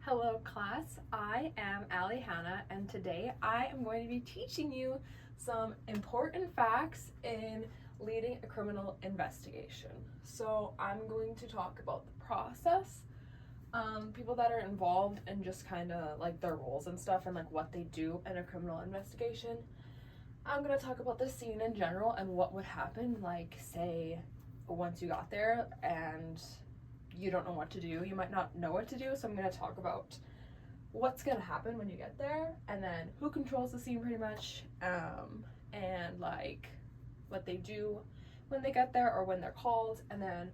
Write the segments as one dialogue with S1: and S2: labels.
S1: Hello class, I am Allie Hanna and today I am going to be teaching you some important facts in leading a criminal investigation. So I'm going to talk about the process, people that are involved and just kind of like their roles and stuff and like what they do in a criminal investigation. I'm going to talk about the scene in general and what would happen, like say once you got there and you don't know what to do. You might not know what to do, so I'm going to talk about what's going to happen when you get there, and then who controls the scene pretty much, and like what they do when they get there or when they're called, and then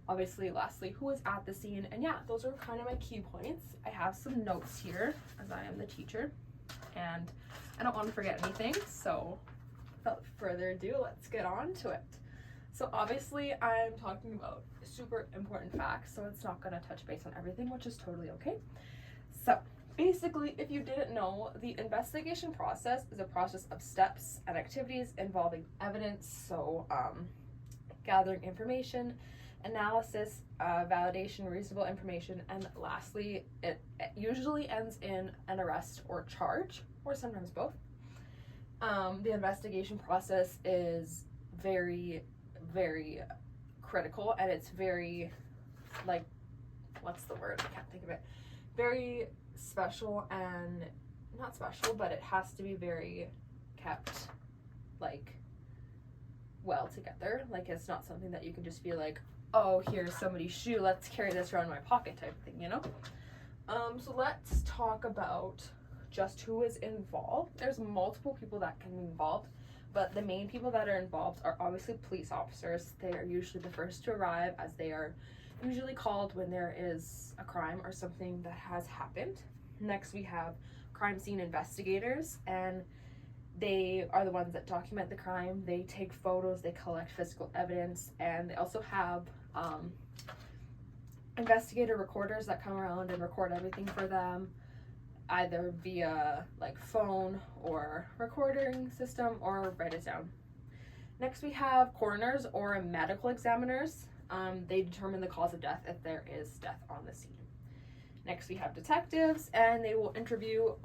S1: obviously lastly who is at the scene. And yeah, those are kind of my key points. I have some notes here as I am the teacher and I don't want to forget anything, so without further ado, let's get on to it. So obviously I'm talking about super important facts, so it's not going to touch base on everything, which is totally okay. So basically, if you didn't know, the investigation process is a process of steps and activities involving evidence, so gathering information, analysis, validation, reasonable information, and lastly, it usually ends in an arrest or charge, or sometimes both. The investigation process is very critical, and it's very, like, what's the word? I can't think of it. Very special, and not special, but it has to be very kept, like, well together. Like, it's not something that you can just be like, oh, here's somebody's shoe, let's carry this around in my pocket type of thing, you know? So let's talk about just who is involved. There's multiple people that can be involved, but the main people that are involved are obviously police officers. They are usually the first to arrive, as they are usually called when there is a crime or something that has happened. Next, we have crime scene investigators, and they are the ones that document the crime. They take photos, they collect physical evidence, and they also have investigator recorders that come around and record everything for them, either via like phone or recording system, or write it down. Next, we have coroners or medical examiners. They determine the cause of death if there is death on the scene. Next, we have detectives, and they will interview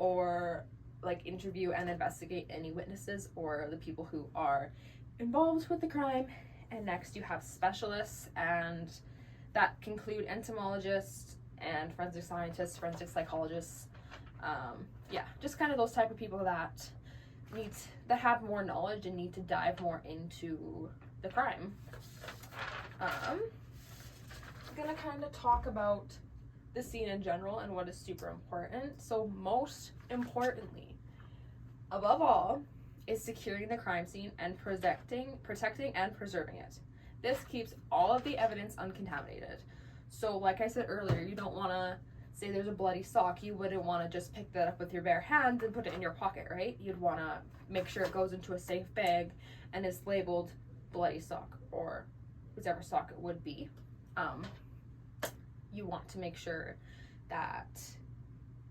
S1: and investigate any witnesses or the people who are involved with the crime. And next, you have specialists, and that can include entomologists and forensic scientists, forensic psychologists. Just kind of those type of people that have more knowledge and need to dive more into the crime. I'm gonna kind of talk about the scene in general and what is super important. So most importantly, above all, is securing the crime scene and protecting and preserving it. This keeps all of the evidence uncontaminated. So like I said earlier, you don't want to say there's a bloody sock, you wouldn't want to just pick that up with your bare hands and put it in your pocket, right? You'd want to make sure it goes into a safe bag and is labeled bloody sock, or whichever sock it would be. You want to make sure that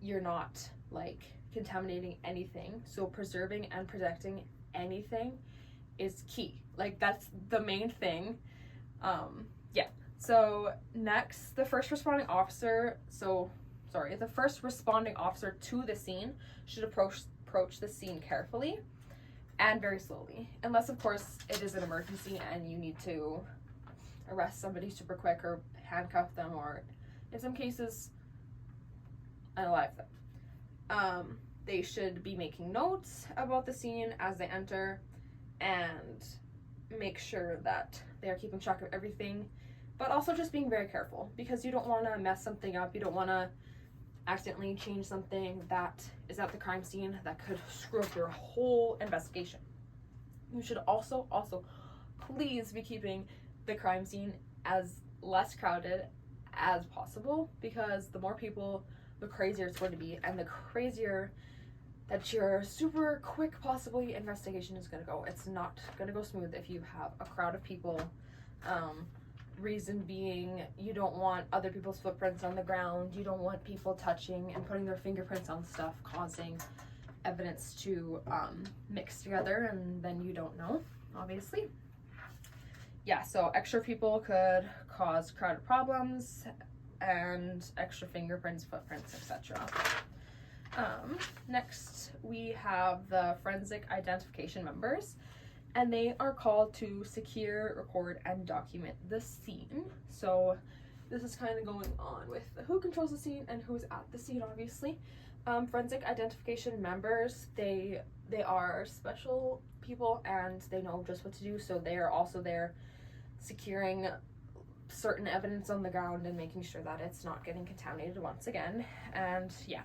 S1: you're not like contaminating anything. So preserving and protecting anything is key. Like, that's the main thing. So next, the first responding officer to the scene should approach the scene carefully and very slowly, unless of course it is an emergency and you need to arrest somebody super quick or handcuff them, or in some cases unalive them. They should be making notes about the scene as they enter and make sure that they are keeping track of everything, but also just being very careful, because you don't want to mess something up. You don't want to accidentally change something that is at the crime scene that could screw up your whole investigation. You should also please be keeping the crime scene as less crowded as possible, because the more people, the crazier it's going to be, and the crazier that your super quick possibly investigation is going to go. It's not going to go smooth if you have a crowd of people. Reason being, you don't want other people's footprints on the ground. You don't want people touching and putting their fingerprints on stuff, causing evidence to mix together, and then you don't know, obviously. So extra people could cause crowded problems, and extra fingerprints, footprints, etc. Next, we have the forensic identification members, and they are called to secure, record, and document the scene. So this is kind of going on with who controls the scene and who's at the scene, obviously. Forensic identification members, they are special people and they know just what to do, so they are also there securing certain evidence on the ground and making sure that it's not getting contaminated once again. And yeah,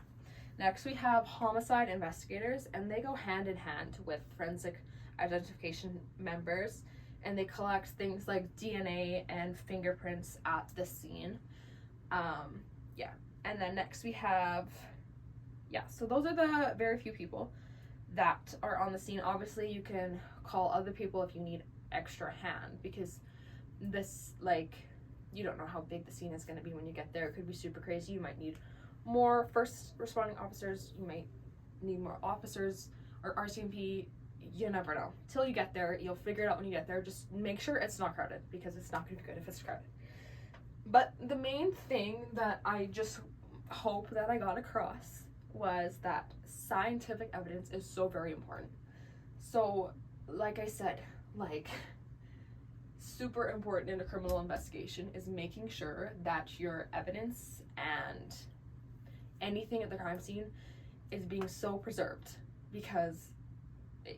S1: next we have homicide investigators, and they go hand in hand with forensic identification members, and they collect things like DNA and fingerprints at the scene. And then next we have, so those are the very few people that are on the scene. Obviously you can call other people if you need extra hand, because this, like, you don't know how big the scene is going to be when you get there. It could be super crazy. You might need more first responding officers, you might need more officers or RCMP. You never know till you get there. You'll figure it out when you get there. Just make sure it's not crowded, because it's not going to be good if it's crowded. But the main thing that I just hope that I got across was that scientific evidence is so very important. So like I said, like, super important in a criminal investigation is making sure that your evidence and anything at the crime scene is being so preserved, because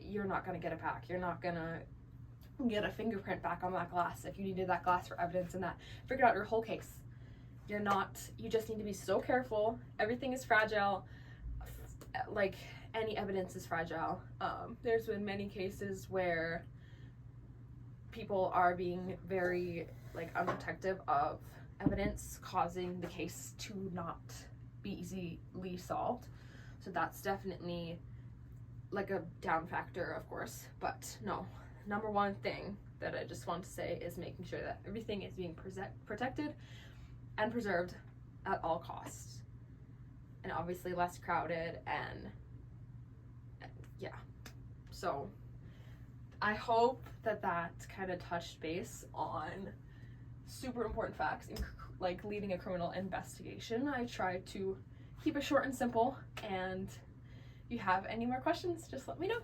S1: you're not going to get it back. You're not going to get a fingerprint back on that glass if you needed that glass for evidence and that figured out your whole case. You just need to be so careful. Everything is fragile. Like, any evidence is fragile. There's been many cases where people are being very, like, unprotective of evidence, causing the case to not be easily solved. So that's definitely like a down factor, of course. But no, number one thing that I just want to say is making sure that everything is being protected and preserved at all costs, and obviously less crowded. And yeah, so I hope that kind of touched base on super important facts in, like, leading a criminal investigation. I tried to keep it short and simple, and if you have any more questions, just let me know.